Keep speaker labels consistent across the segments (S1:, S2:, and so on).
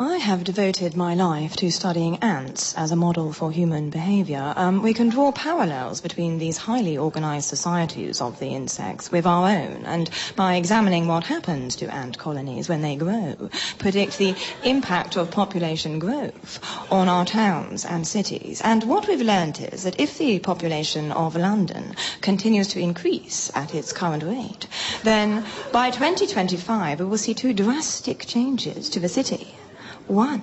S1: I have devoted my life to studying ants as a model for human behaviour. We can draw parallels between these highly organised societies of the insects with our own, and by examining what happens to ant colonies when they grow, predict the impact of population growth on our towns and cities. And what we've learned is that if the population of London continues to increase at its current rate, then by 2025 we will see two drastic changes to the city. One,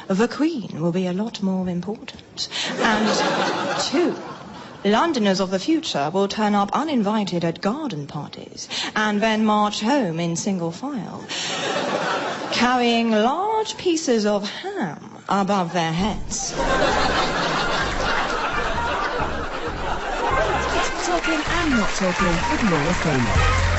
S1: the Queen will be a lot more important. And two, Londoners of the future will turn up uninvited at garden parties and then march home in single file, carrying large pieces of ham above their heads.
S2: Talking and Not Talking with Laura Solon.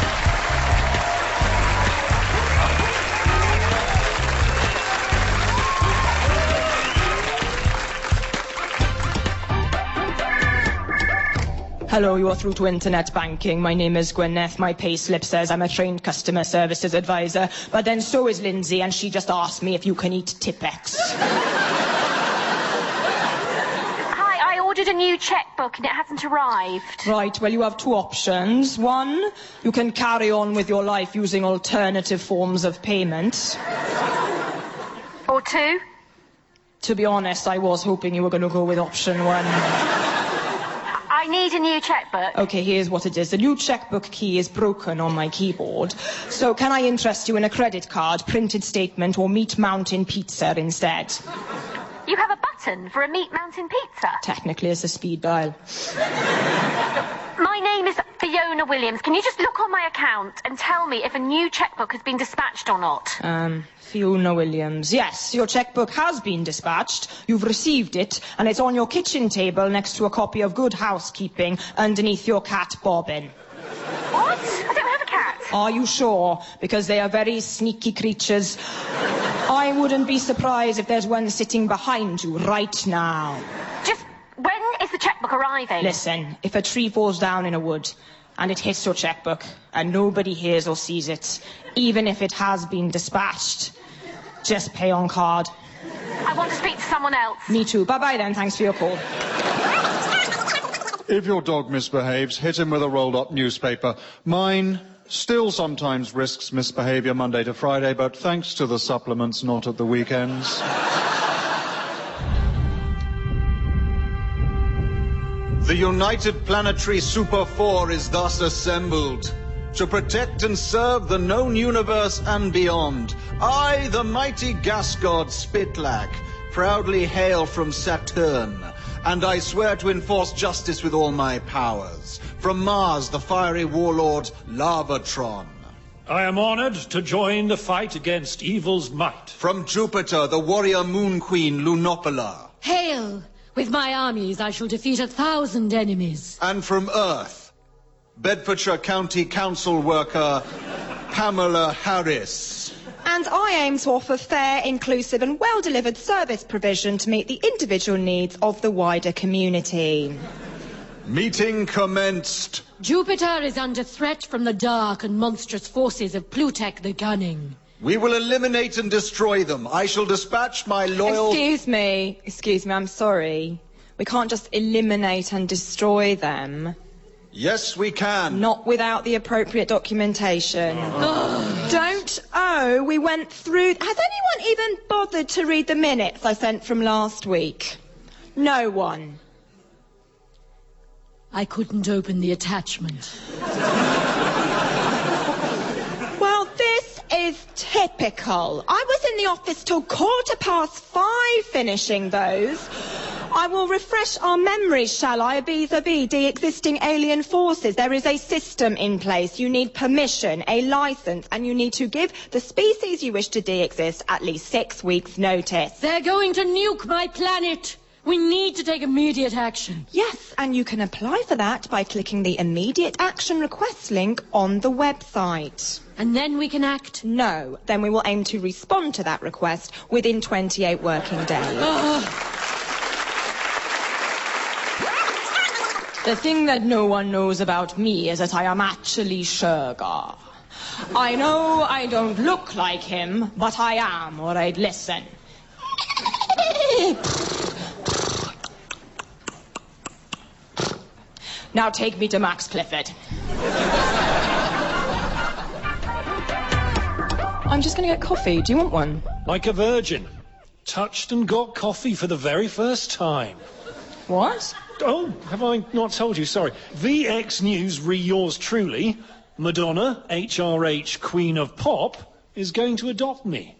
S1: Hello, you are through to internet banking. My name is Gwyneth. My payslip says I'm a trained customer services advisor, but then so is Lindsay, and she just asked me if you can eat Tipex.
S3: Hi, I ordered a new checkbook and it hasn't arrived.
S1: Right, well, you have two options. One, you can carry on with your life using alternative forms of payment.
S3: Or two?
S1: To be honest, I was hoping you were going to go with option one.
S3: I need a new checkbook.
S1: Okay, here's what it is. The new checkbook key is broken on my keyboard. So can I interest you in a credit card, printed statement, or Meat Mountain pizza instead?
S3: You have a button for a Meat Mountain pizza?
S1: Technically, it's a speed dial.
S3: My name is Fiona Williams. Can you just look on my account and tell me if a new checkbook has been dispatched or not?
S1: Fiona Williams. Yes, your checkbook has been dispatched. You've received it, and it's on your kitchen table next to a copy of Good Housekeeping underneath your cat, Bobbin.
S3: What? I don't have a cat.
S1: Are you sure? Because they are very sneaky creatures. I wouldn't be surprised if there's one sitting behind you right now.
S3: Just when is the checkbook arriving?
S1: Listen, if a tree falls down in a wood and it hits your checkbook and nobody hears or sees it, even if it has been dispatched, just pay on card.
S3: I want to speak to someone else.
S1: Me too. Bye-bye then. Thanks for your call.
S4: If your dog misbehaves, hit him with a rolled-up newspaper. Mine still sometimes risks misbehaviour Monday to Friday, but thanks to the supplements, not at the weekends.
S5: The United Planetary Super 4 is thus assembled to protect and serve the known universe and beyond. I, the mighty gas god Spitlack, proudly hail from Saturn, and I swear to enforce justice with all my powers. From Mars, the fiery warlord Lavatron.
S6: I am honored to join the fight against evil's might.
S5: From Jupiter, the warrior moon queen Lunopola.
S7: Hail! With my armies I shall defeat 1,000 enemies.
S5: And from Earth, Bedfordshire County Council worker Pamela Harris.
S1: And I aim to offer fair, inclusive and well-delivered service provision to meet the individual needs of the wider community.
S5: Meeting commenced.
S7: Jupiter is under threat from the dark and monstrous forces of Plutek the Cunning.
S5: We will eliminate and destroy them. I shall dispatch my loyal...
S1: Excuse me, I'm sorry. We can't just eliminate and destroy them.
S5: Yes, we can.
S1: Not without the appropriate documentation. We went through... Has anyone even bothered to read the minutes I sent from last week? No one.
S7: I couldn't open the attachment.
S1: Well, this is typical. I was in the office till 5:15 finishing those. I will refresh our memories, shall I, vis-a-vis de-existing alien forces. There is a system in place. You need permission, a license, and you need to give the species you wish to de-exist at least 6 weeks' notice.
S7: They're going to nuke my planet. We need to take immediate action.
S1: Yes, and you can apply for that by clicking the immediate action request link on the website.
S7: And then we can act?
S1: No, then we will aim to respond to that request within 28 working days. The thing that no one knows about me is that I am actually Shergar. I know I don't look like him, but I am, all right, listen. Now take me to Max Clifford. I'm just going to get coffee. Do you want one?
S6: Like a virgin. Touched and got coffee for the very first time.
S1: What?
S6: Oh, have I not told you? Sorry. VX News re yours truly. Madonna, HRH Queen of Pop, is going to adopt me.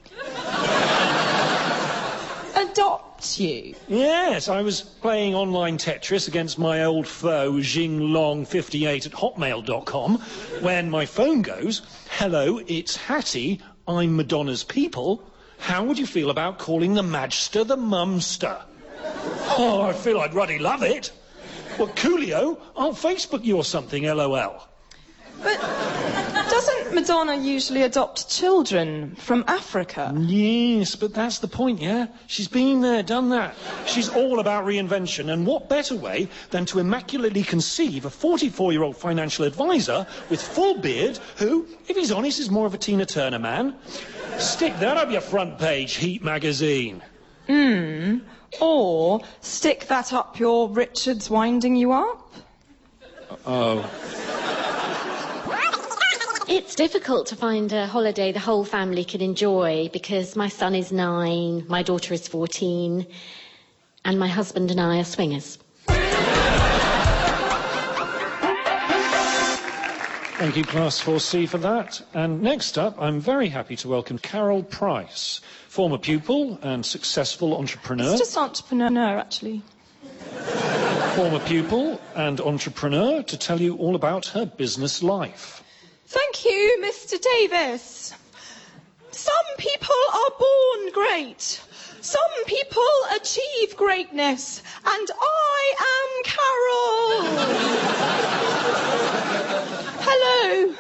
S1: Adopt you?
S6: Yes, I was playing online Tetris against my old foe, jinglong58 at hotmail.com, when my phone goes, "Hello, it's Hattie. I'm Madonna's people. How would you feel about calling the Magster the Mumster?" Oh, I feel I'd ruddy love it. Well, Coolio, I'll Facebook you or something, LOL.
S1: But doesn't Madonna usually adopt children from Africa?
S6: Yes, but that's the point, yeah? She's been there, done that. She's all about reinvention, and what better way than to immaculately conceive a 44-year-old financial advisor with full beard who, if he's honest, is more of a Tina Turner man. Stick that up your front page, Heat magazine.
S1: Or stick that up your Richard's winding you up?
S6: Oh.
S8: It's difficult to find a holiday the whole family can enjoy because my son is 9, my daughter is 14, and my husband and I are swingers.
S6: Thank you, Class 4C, for that. And next up, I'm very happy to welcome Carol Price, former pupil and successful entrepreneur.
S1: It's just entrepreneur, actually.
S6: Former pupil and entrepreneur to tell you all about her business life.
S1: Thank you, Mr. Davis. Some people are born great. Some people achieve greatness. And I am Carol. Hello.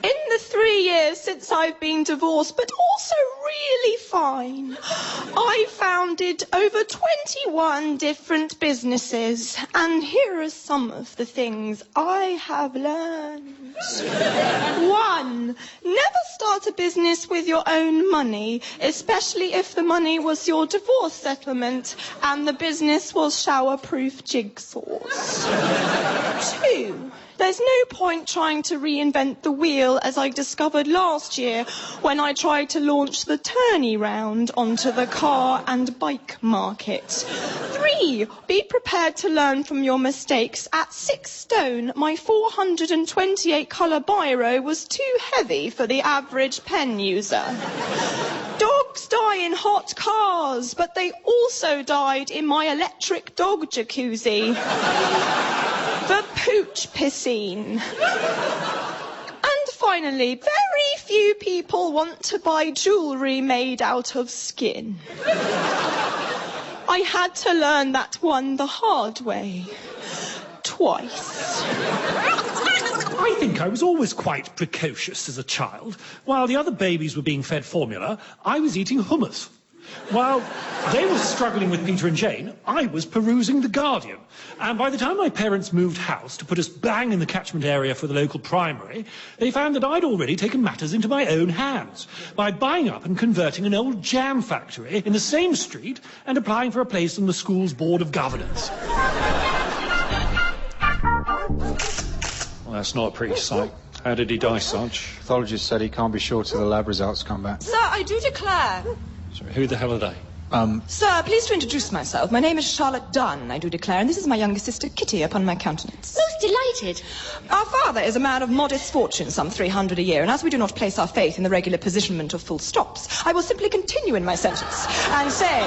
S1: In the 3 years since I've been divorced, but also really fine, I founded over 21 different businesses, and here are some of the things I have learned. 1, never start a business with your own money, especially if the money was your divorce settlement and the business was shower-proof jigsaws. 2, there's no point trying to reinvent the wheel, as I discovered last year when I tried to launch the tourney round onto the car and bike market. 3, be prepared to learn from your mistakes. At 6 stone, my 428 colour biro was too heavy for the average pen user. Dogs die in hot cars, but they also died in my electric dog jacuzzi. The pooch piscine. And finally, very few people want to buy jewellery made out of skin. I had to learn that one the hard way. Twice.
S6: I think I was always quite precocious as a child. While the other babies were being fed formula, I was eating hummus. While they were struggling with Peter and Jane, I was perusing The Guardian. And by the time my parents moved house to put us bang in the catchment area for the local primary, they found that I'd already taken matters into my own hands by buying up and converting an old jam factory in the same street and applying for a place on the school's board of governors. Well, that's not a pretty sight. How did he die, Sarge?
S4: Pathologist said he can't be sure till the lab results come back.
S1: Sir, I do declare.
S6: Sorry, who the hell are they?
S1: Sir, pleased to introduce myself. My name is Charlotte Dunn, I do declare, and this is my younger sister, Kitty, upon my countenance.
S8: Most delighted.
S1: Our father is a man of modest fortune, some 300 a year, and as we do not place our faith in the regular positionment of full stops, I will simply continue in my sentence and say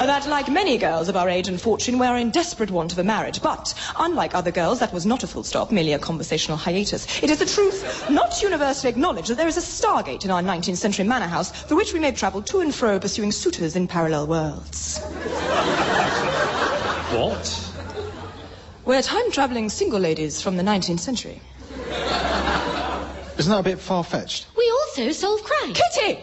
S1: that, like many girls of our age and fortune, we are in desperate want of a marriage. But, unlike other girls, that was not a full stop, merely a conversational hiatus. It is a truth not universally acknowledged that there is a stargate in our 19th century manor house through which we may travel to and fro pursuing suitors in parallel worlds.
S6: What?
S1: We're time-travelling single ladies from the 19th century.
S4: Isn't that a bit far-fetched?
S8: We also solve crime.
S1: Kitty!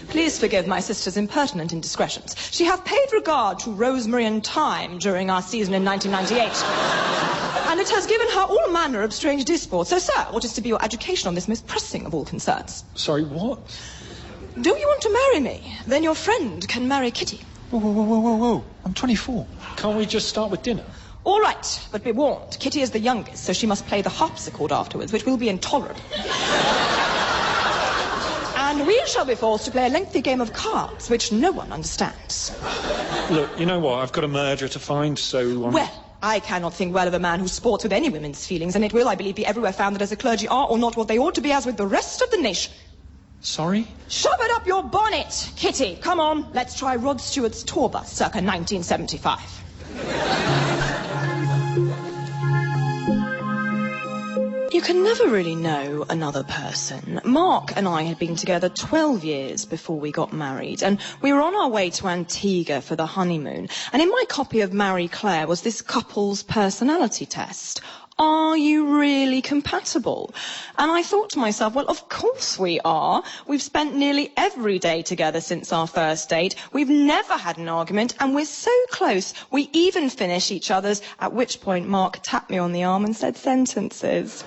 S1: Please forgive my sister's impertinent indiscretions. She hath paid regard to Rosemary and Thyme during our season in 1998. And it has given her all manner of strange disports. So, sir, what is to be your education on this most pressing of all concerns?
S6: Sorry, what?
S1: Do you want to marry me? Then your friend can marry Kitty.
S4: Whoa. I'm 24.
S6: Can't we just start with dinner?
S1: All right, but be warned. Kitty is the youngest, so she must play the harpsichord afterwards, which will be intolerable. And we shall be forced to play a lengthy game of cards, which no one understands.
S6: Look, you know what? I've got a murderer to find, so...
S1: Well, I cannot think well of a man who sports with any women's feelings, and it will, I believe, be everywhere found that as the clergy are or not what they ought to be as with the rest of the nation.
S6: Sorry?
S1: Shove it up your bonnet, Kitty. Come on, let's try Rod Stewart's tour bus, circa 1975. You can never really know another person. Mark and I had been together 12 years before we got married, and we were on our way to Antigua for the honeymoon. And in my copy of Marie Claire was this couple's personality test. Are you really compatible? And I thought to myself, well, of course we are. We've spent nearly every day together since our first date. We've never had an argument, and we're so close. We even finish each other's, at which point Mark tapped me on the arm and said sentences.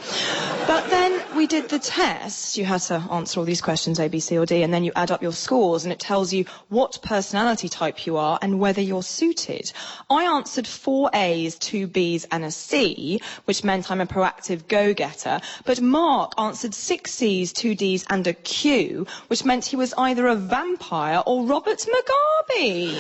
S1: But then we did the test. You had to answer all these questions, A, B, C, or D, and then you add up your scores, and it tells you what personality type you are and whether you're suited. I answered 4 A's, 2 B's, and a C, which meant I'm a proactive go-getter, but Mark answered 6 C's, 2 D's and a Q, which meant he was either a vampire or Robert Mugabe.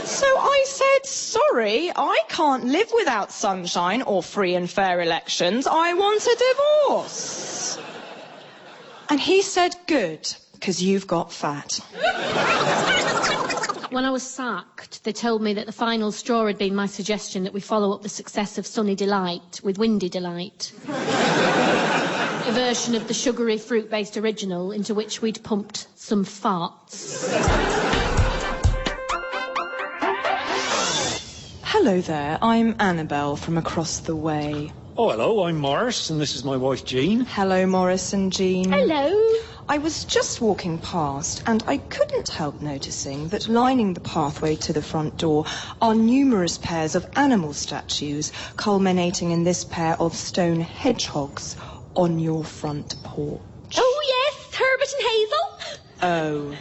S1: So I said, sorry, I can't live without sunshine or free and fair elections. I want a divorce. And he said, good, because you've got fat.
S7: When I was sacked, they told me that the final straw had been my suggestion that we follow up the success of Sunny Delight with Windy Delight. A version of the sugary fruit-based original into which we'd pumped some farts.
S1: Hello there, I'm Annabelle from across the way.
S6: Oh, hello, I'm Morris, and this is my wife, Jean.
S1: Hello, Morris and Jean.
S8: Hello.
S1: I was just walking past, and I couldn't help noticing that lining the pathway to the front door are numerous pairs of animal statues, culminating in this pair of stone hedgehogs on your front porch.
S8: Oh, yes, Herbert and Hazel.
S1: Oh,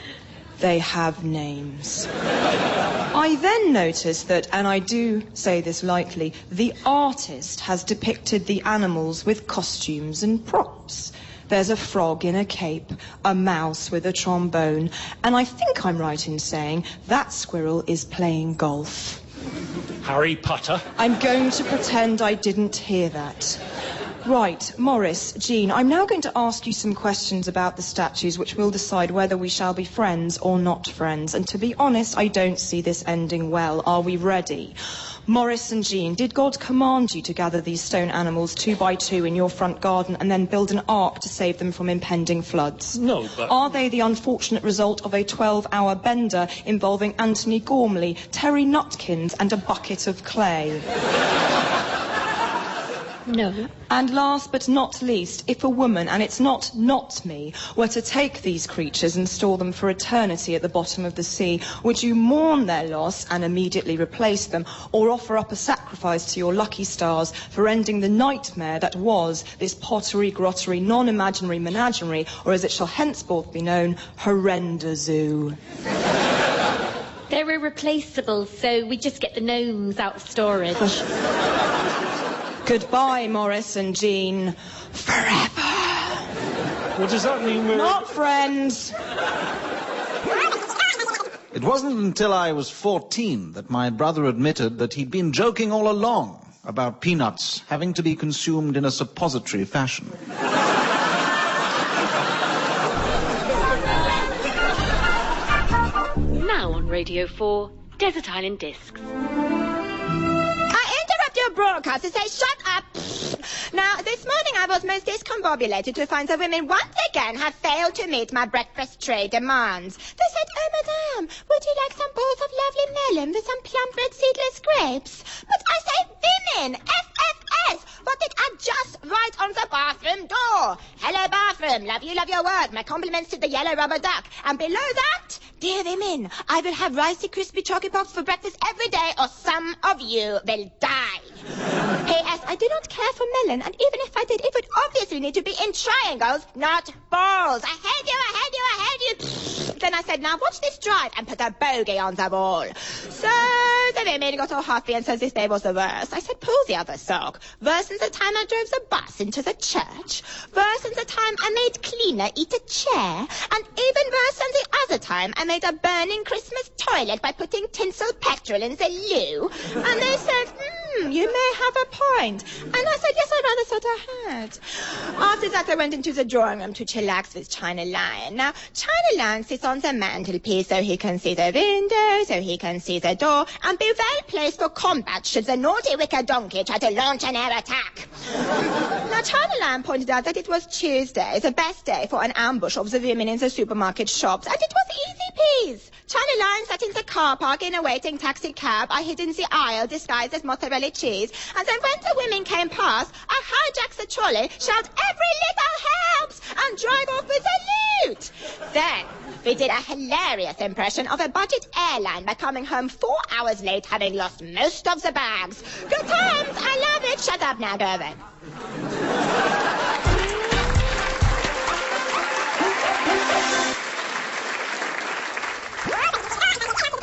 S1: they have names. I then noticed that, and I do say this lightly, the artist has depicted the animals with costumes and props. There's a frog in a cape, a mouse with a trombone, and I think I'm right in saying that squirrel is playing golf.
S6: Harry Potter.
S1: I'm going to pretend I didn't hear that. Right, Morris, Jean, I'm now going to ask you some questions about the statues which will decide whether we shall be friends or not friends. And to be honest, I don't see this ending well. Are we ready? Morris and Jean, did God command you to gather these stone animals 2 by 2 in your front garden and then build an ark to save them from impending floods?
S6: No, but...
S1: Are they the unfortunate result of a 12-hour bender involving Anthony Gormley, Terry Nutkins and a bucket of clay?
S8: No.
S1: And last but not least, if a woman, and it's not me, were to take these creatures and store them for eternity at the bottom of the sea, would you mourn their loss and immediately replace them, or offer up a sacrifice to your lucky stars for ending the nightmare that was this pottery, grottery, non-imaginary menagerie, or as it shall henceforth be known, horrenda zoo?
S8: They're irreplaceable, so we just get the gnomes out of storage.
S1: Goodbye, Morris and Jean. Forever.
S6: What does that mean? We're
S1: not friends.
S5: It wasn't until I was 14 that my brother admitted that he'd been joking all along about peanuts having to be consumed in a suppository fashion.
S3: Now on Radio 4, Desert Island Discs.
S9: Your broadcast to say shut up. Now, this morning I was most discombobulated to find that women once again have failed to meet my breakfast tray demands. They said, oh, madame, would you like some bowls of lovely melon with some plump red seedless grapes? But I say women, FFS, what did I just write on the bathroom door? Hello, bathroom, love you, love your work. My compliments to the yellow rubber duck. And below that, dear women, I will have ricey crispy chocolate pops for breakfast every day, or some of you will die. P.S. I do not care for melon, and even if I did, it would obviously need to be in triangles, not balls. I hate you, I hate you, I hate you. Then I said, now watch this drive, and put a bogey on the wall. So the women got all happy and says this day was the worst. I said, pull the other sock. Worse than the time I drove the bus into the church. Worse than the time I made cleaner eat a chair. And even worse than the other time I made a burning Christmas toilet by putting tinsel petrol in the loo. And they said, you may have a point. And I said, yes, I rather thought I had. After that, I went into the drawing room to chillax with China Lion. Now, China Lion sits on the mantelpiece so he can see the window, so he can see the door, and be well placed for combat should the naughty wicked donkey try to launch an air attack. Now, China Lion pointed out that it was Tuesday, the best day for an ambush of the women in the supermarket shops, and it was easy peas. China Lion sat in the car park in a waiting taxi cab. I hid in the aisle disguised as mozzarella cheese. And then when the women came past, I hijacked the trolley, shout every little helps, and drive off with the loot. Then we did a hilarious impression of a budget airline by coming home 4 hours late, having lost most of the bags. Good times, I love it. Shut up now, Gervin.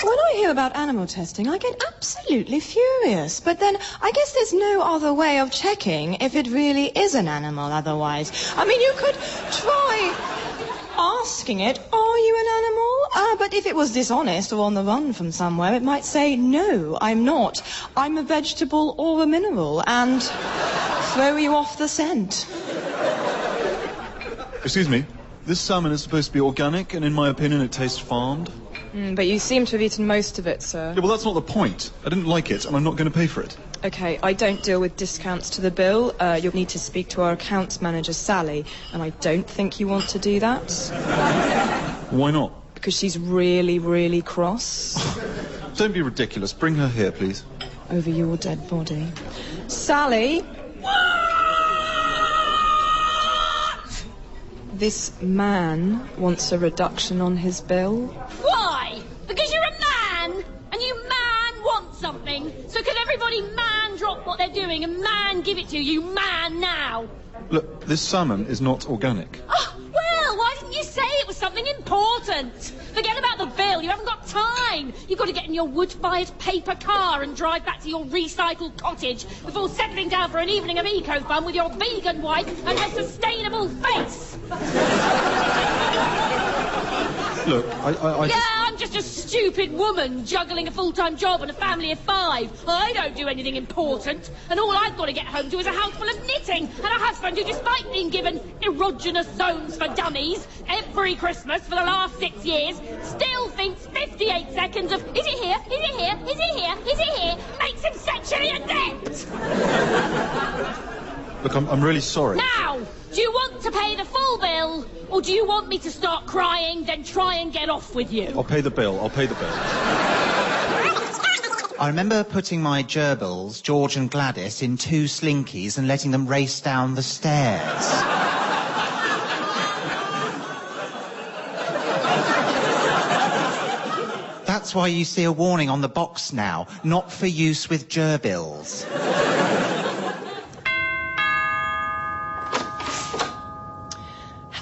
S1: When I hear about animal testing, I get absolutely furious. But then I guess there's no other way of checking if it really is an animal otherwise. I mean, you could try asking it, are you an animal? But if it was dishonest or on the run from somewhere, it might say, no, I'm not. I'm a vegetable or a mineral, and throw you off the scent.
S5: Excuse me, this salmon is supposed to be organic, and in my opinion it tastes farmed.
S1: But you seem to have eaten most of it, sir.
S5: Yeah, well, that's not the point. I didn't like it, and I'm not going to pay for it.
S1: OK, I don't deal with discounts to the bill. You'll need to speak to our accounts manager, Sally, and I don't think you want to do that.
S5: Why not?
S1: Because she's really, really cross.
S5: Don't be ridiculous. Bring her here, please.
S1: Over your dead body. Sally! This man wants a reduction on his bill.
S7: Why? Because you're a man, and you man want something. So can everybody man drop what they're doing and man give it to you, man now?
S5: Look, this salmon is not organic.
S7: Oh, well, why didn't you say it was something important? Forget about the bill, you haven't got time. You've got to get in your wood-fired paper car and drive back to your recycled cottage before settling down for an evening of eco-fun with your vegan wife and her sustainable face.
S5: Look,
S7: I'm just a stupid woman juggling a full-time job and a family of 5. I don't do anything important, and all I've got to get home to is a house full of knitting and a husband who, despite being given erogenous zones for dummies every Christmas for the last 6 years, still thinks 58 seconds of is it here, is it here, is it here, is it here, makes him sexually adept.
S5: Look, I'm really sorry.
S7: Now, do you want to pay the full bill, or do you want me to start crying, then try and get off with you?
S5: I'll pay the bill.
S10: I remember putting my gerbils, George and Gladys, in 2 slinkies and letting them race down the stairs. That's why you see a warning on the box now, not for use with gerbils.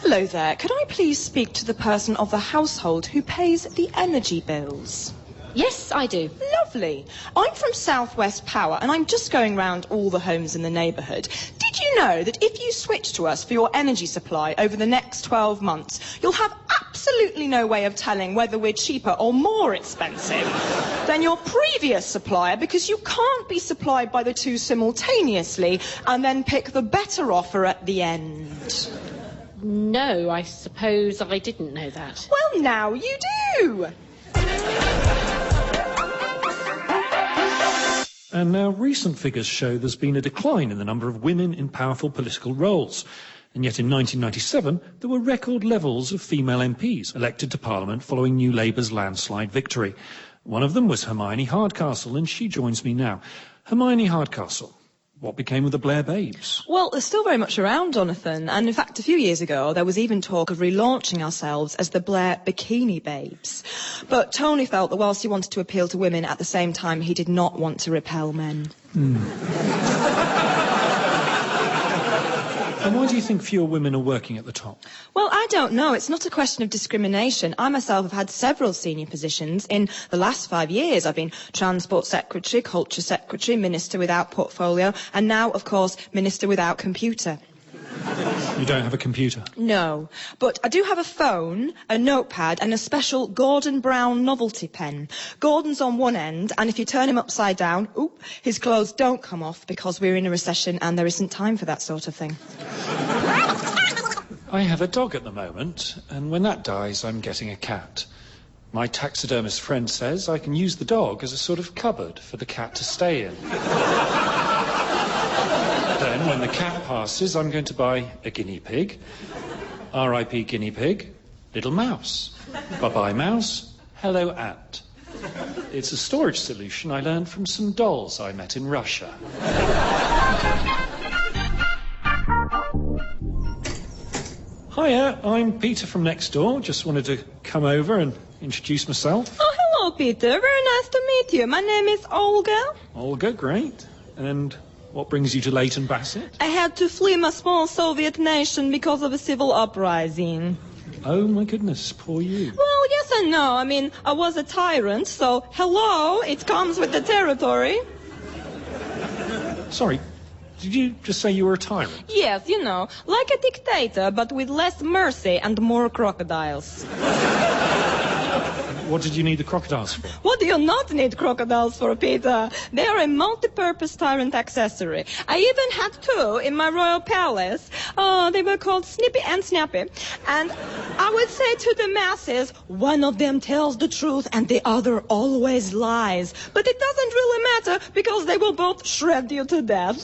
S1: Hello there. Could I please speak to the person of the household who pays the energy bills?
S8: Yes, I do.
S1: Lovely. I'm from South West Power, and I'm just going round all the homes in the neighbourhood. Did you know that if you switch to us for your energy supply over the next 12 months, you'll have absolutely no way of telling whether we're cheaper or more expensive than your previous supplier, because you can't be supplied by the two simultaneously and then pick the better offer at the end?
S8: No, I suppose I didn't know that.
S1: Well, now you do!
S6: And now recent figures show there's been a decline in the number of women in powerful political roles. And yet in 1997, there were record levels of female MPs elected to Parliament following New Labour's landslide victory. One of them was Hermione Hardcastle, and she joins me now. Hermione Hardcastle, what became of the Blair Babes?
S1: Well, they're still very much around, Jonathan. And in fact, a few years ago, there was even talk of relaunching ourselves as the Blair Bikini Babes. But Tony felt that whilst he wanted to appeal to women, at the same time, he did not want to repel men.
S6: And why do you think fewer women are working at the top?
S1: Well, I don't know. It's not a question of discrimination. I myself have had several senior positions. In the last 5 years, I've been Transport Secretary, Culture Secretary, Minister without portfolio, and now, of course, Minister without computer.
S6: You don't have a computer?
S1: No, but I do have a phone, a notepad and a special Gordon Brown novelty pen. Gordon's on one end, and if you turn him upside down, his clothes don't come off because we're in a recession and there isn't time for that sort of thing.
S6: I have a dog at the moment, and when that dies, I'm getting a cat. My taxidermist friend says I can use the dog as a sort of cupboard for the cat to stay in. Then, when the cat passes, I'm going to buy a guinea pig. R.I.P. guinea pig, little mouse. Bye-bye mouse, hello ant. It's a storage solution I learned from some dolls I met in Russia. Hiya, I'm Peter from next door. Just wanted to come over and introduce myself.
S1: Oh, hello, Peter. Very nice to meet you. My name is Olga.
S6: Olga, great. And what brings you to Leighton Bassett?
S1: I had to flee my small Soviet nation because of a civil uprising.
S6: Oh, my goodness, poor you.
S1: Well, yes and no. I mean, I was a tyrant, so hello, it comes with the territory.
S6: Sorry, did you just say you were a tyrant?
S1: Yes, you know, like a dictator, but with less mercy and more crocodiles.
S6: What did you need the crocodiles for?
S1: What do you not need crocodiles for, Peter? They are a multi-purpose tyrant accessory. I even had two in my royal palace. Oh, they were called Snippy and Snappy. And I would say to the masses, one of them tells the truth and the other always lies. But it doesn't really matter because they will both shred you to death.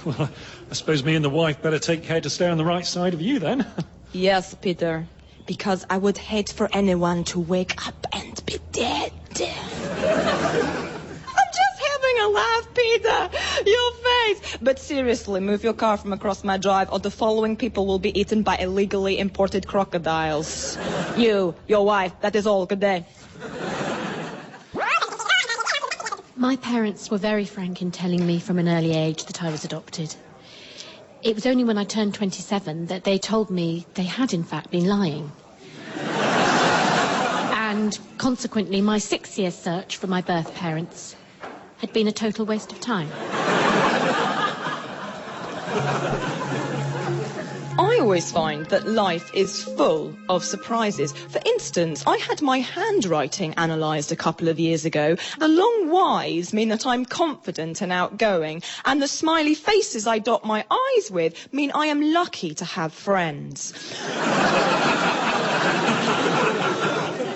S6: Well, I suppose me and the wife better take care to stay on the right side of you then.
S1: Yes, Peter. Because I would hate for anyone to wake up and be dead. I'm just having a laugh, Peter. Your face. But seriously, move your car from across my drive or the following people will be eaten by illegally imported crocodiles. You, your wife, that is all. Good day.
S7: My parents were very frank in telling me from an early age that I was adopted. It was only when I turned 27 that they told me they had, in fact, been lying. And consequently, my 6-year search for my birth parents had been a total waste of time.
S1: I always find that life is full of surprises. For instance, I had my handwriting analysed a couple of years ago. The long Y's mean that I'm confident and outgoing, and the smiley faces I dot my I's with mean I am lucky to have friends.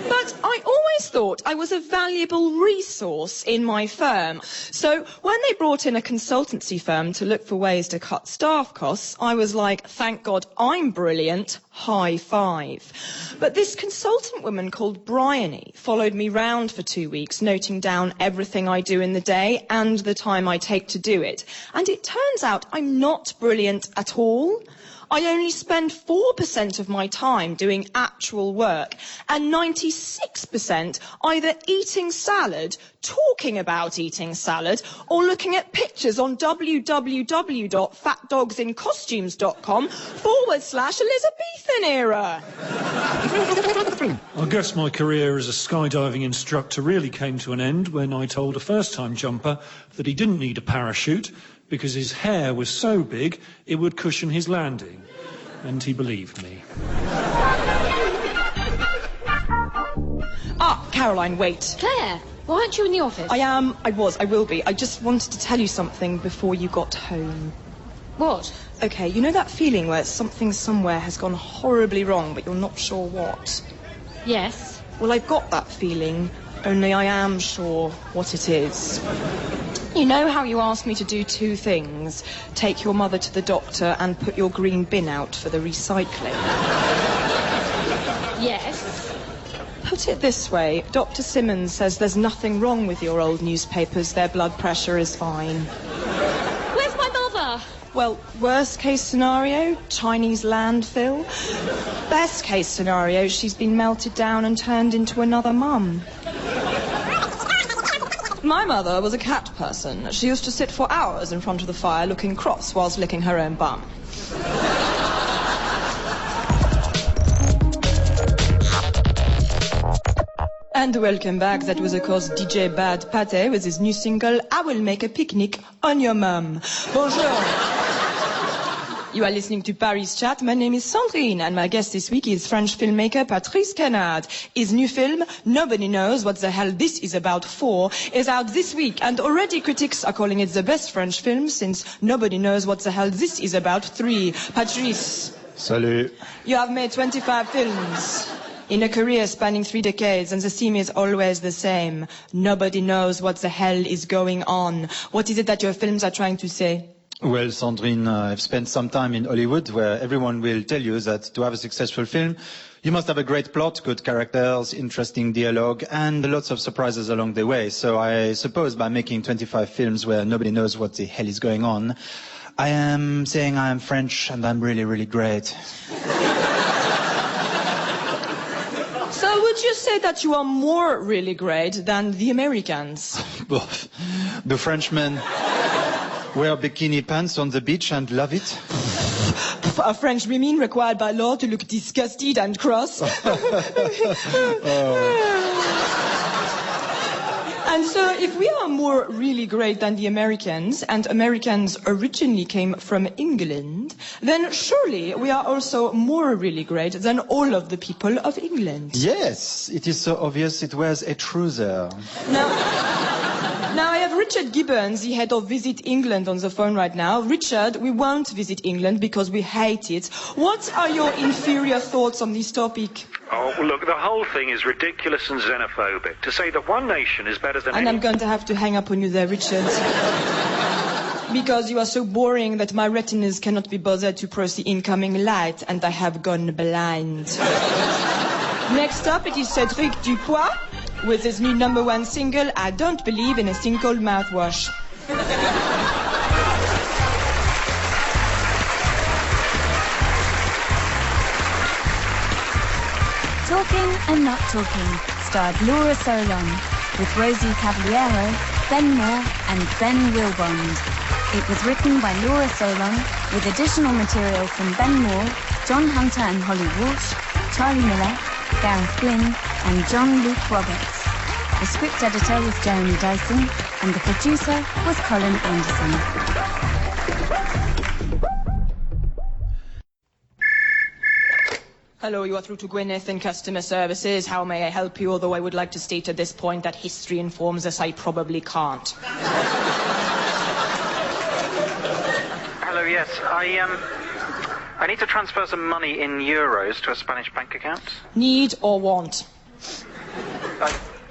S1: But I always thought I was a valuable resource in my firm. So when they brought in a consultancy firm to look for ways to cut staff costs, I was like, thank God I'm brilliant, high five. But this consultant woman called Britiain followed me round for 2 weeks, noting down everything I do in the day and the time I take to do it. And it turns out I'm not brilliant at all. I only spend 4% of my time doing actual work and 96% either eating salad, talking about eating salad, or looking at pictures on www.fatdogsincostumes.com/Elizabethan era.
S6: I guess my career as a skydiving instructor really came to an end when I told a first-time jumper that he didn't need a parachute because his hair was so big it would cushion his landing. And he believed me.
S1: Ah, Caroline, wait.
S7: Claire, why aren't you in the office?
S1: I will be. I just wanted to tell you something before you got home.
S7: What?
S1: Okay, you know that feeling where something somewhere has gone horribly wrong, but you're not sure what?
S7: Yes.
S1: Well, I've got that feeling, only I am sure what it is. You know how you asked me to do 2 things? Take your mother to the doctor and put your green bin out for the recycling?
S7: Yes.
S1: Put it this way, Dr. Simmons says there's nothing wrong with your old newspapers, their blood pressure is fine. Well, worst case scenario, Chinese landfill. Best case scenario, she's been melted down and turned into another mum. My mother was a cat person. She used to sit for hours in front of the fire looking cross whilst licking her own bum. And welcome back. That was, of course, DJ Bad Pate with his new single, I Will Make a Picnic on Your Mum. Bonjour. You are listening to Paris Chat. My name is Sandrine, and my guest this week is French filmmaker Patrice Canard. His new film, Nobody Knows What the Hell This Is About 4, is out this week, and already critics are calling it the best French film since Nobody Knows What the Hell This Is About 3. Patrice.
S4: Salut.
S1: You have made 25 films in a career spanning 3 decades, and the theme is always the same. Nobody knows what the hell is going on. What is it that your films are trying to say?
S11: Well, Sandrine, I've spent some time in Hollywood where everyone will tell you that to have a successful film, you must have a great plot, good characters, interesting dialogue, and lots of surprises along the way. So I suppose by making 25 films where nobody knows what the hell is going on, I am saying I am French and I'm really, really great.
S1: So would you say that you are more really great than the Americans?
S11: The Frenchmen wear bikini pants on the beach and love it.
S1: Are French women required by law to look disgusted and cross? And so if we are more really great than the Americans, and Americans originally came from England, then surely we are also more really great than all of the people of England.
S11: Yes, it is so obvious it wears a trouser.
S1: Now I have Richard Gibbons, the head of Visit England, on the phone right now. Richard, we won't visit England because we hate it. What are your inferior thoughts on this topic?
S12: Oh, well, look, the whole thing is ridiculous and xenophobic. To say that one nation is better than
S1: And I'm going to have to hang up on you there, Richard. Because you are so boring that my retinas cannot be bothered to process the incoming light, and I have gone blind. Next up, it is Cédric Dupois with his new #1 single, I Don't Believe in a Thing Called Mouthwash.
S2: Talking and Not Talking starred Laura Solon with Rosie Cavaliero, Ben Moor and Ben Willbond. It was written by Laura Solon with additional material from Ben Moor, John Hunter and Holly Walsh, Charlie Miller, Gareth Gwyn and John Luke Roberts. The script editor was Jeremy Dyson and the producer was Colin Anderson.
S1: Hello, you are through to Gwyneth in customer services. How may I help you? Although I would like to state at this point that history informs us I probably can't.
S12: Hello, yes. I need to transfer some money in euros to a Spanish bank account.
S1: Need or want?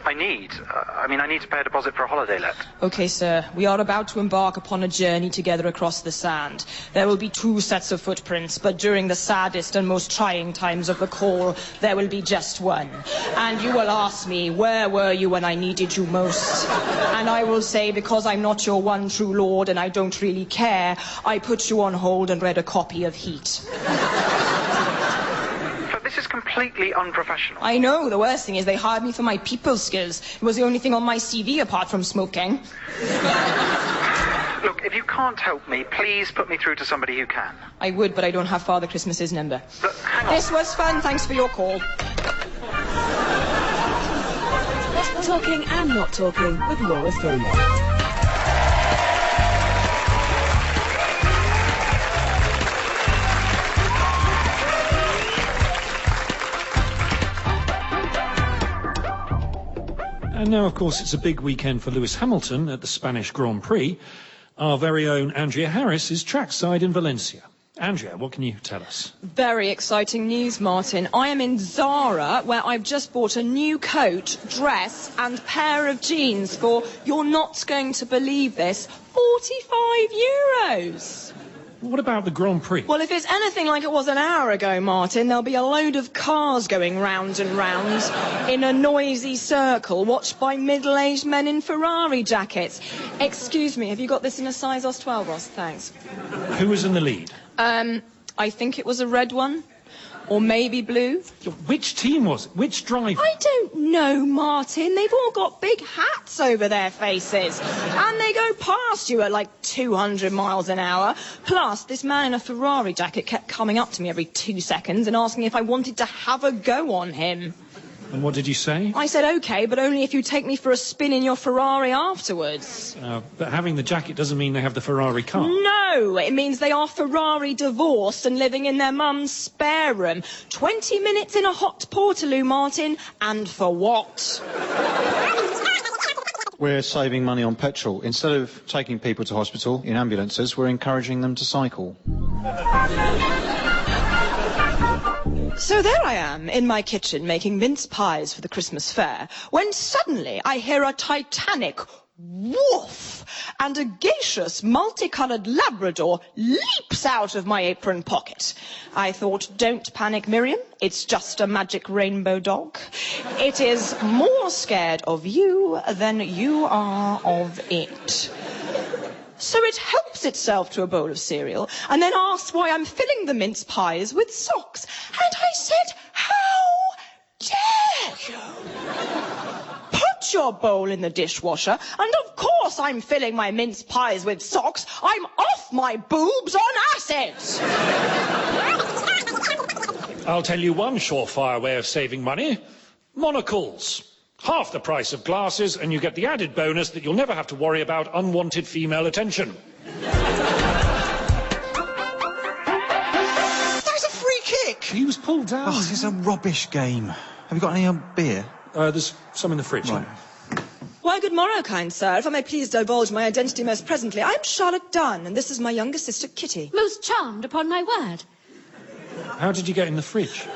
S12: I need. I need to pay a deposit for a holiday let.
S1: Okay, sir. We are about to embark upon a journey together across the sand. There will be 2 sets of footprints, but during the saddest and most trying times of the call, there will be just one. And you will ask me, where were you when I needed you most? And I will say, because I'm not your one true lord and I don't really care, I put you on hold and read a copy of Heat.
S12: This is completely unprofessional.
S1: I know. The worst thing is they hired me for my people skills. It was the only thing on my CV apart from smoking.
S12: Look, if you can't help me, please put me through to somebody who can.
S1: I would, but I don't have Father Christmas's number.
S12: But hang on.
S1: This was fun. Thanks for your call.
S2: Talking and Not Talking with Laura Solon.
S6: And now, of course, it's a big weekend for Lewis Hamilton at the Spanish Grand Prix. Our very own Andrea Harris is trackside in Valencia. Andrea, what can you tell us?
S1: Very exciting news, Martin. I am in Zara, where I've just bought a new coat, dress and pair of jeans for, you're not going to believe this, €45.
S6: What about the Grand Prix?
S1: Well, if it's anything like it was an hour ago, Martin, there'll be a load of cars going round and round in a noisy circle, watched by middle-aged men in Ferrari jackets. Excuse me, have you got this in a size OS 12, Ross? Thanks.
S6: Who was in the lead?
S1: I think it was a red one. Or maybe blue.
S6: Which team was it? Which driver?
S1: I don't know, Martin. They've all got big hats over their faces. And they go past you at like 200 miles an hour. Plus, this man in a Ferrari jacket kept coming up to me every 2 seconds and asking if I wanted to have a go on him.
S6: And what did you say?
S1: I said, OK, but only if you take me for a spin in your Ferrari afterwards.
S6: But having the jacket doesn't mean they have the Ferrari car.
S1: No, it means they are Ferrari divorced and living in their mum's spare room. 20 minutes in a hot portaloo, Martin, and for what?
S4: We're saving money on petrol. Instead of taking people to hospital in ambulances, we're encouraging them to cycle.
S1: So there I am, in my kitchen, making mince pies for the Christmas fair, when suddenly I hear a titanic woof, and a gaseous, multicoloured Labrador leaps out of my apron pocket. I thought, don't panic, Miriam, it's just a magic rainbow dog. It is more scared of you than you are of it. So it helps itself to a bowl of cereal and then asks why I'm filling the mince pies with socks. And I said, how dare you? Put your bowl in the dishwasher, and of course I'm filling my mince pies with socks. I'm off my boobs on acid.
S6: I'll tell you one surefire way of saving money. Monocles. Half the price of glasses, and you get the added bonus that you'll never have to worry about unwanted female attention.
S10: There's a free kick!
S6: He was pulled down.
S10: Oh, this is a rubbish game. Have you got any beer?
S6: There's some in the fridge.
S10: Right.
S1: Why, good morrow, kind sir. If I may please divulge my identity most presently, I'm Charlotte Dunn, and this is my younger sister, Kitty.
S7: Most charmed, upon my word.
S6: How did you get in the fridge?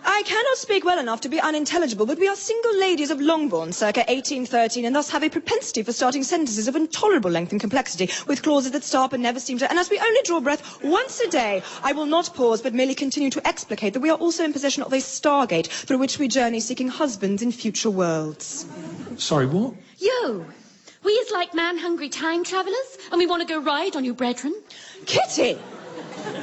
S1: I cannot speak well enough to be unintelligible, but we are single ladies of Longbourn, circa 1813, and thus have a propensity for starting sentences of intolerable length and complexity, with clauses that stop and never seem to... And as we only draw breath once a day, I will not pause, but merely continue to explicate that we are also in possession of a stargate through which we journey seeking husbands in future worlds.
S6: Sorry, what?
S7: Yo, we is like man-hungry time travellers, and we want to go ride on you, brethren.
S1: Kitty!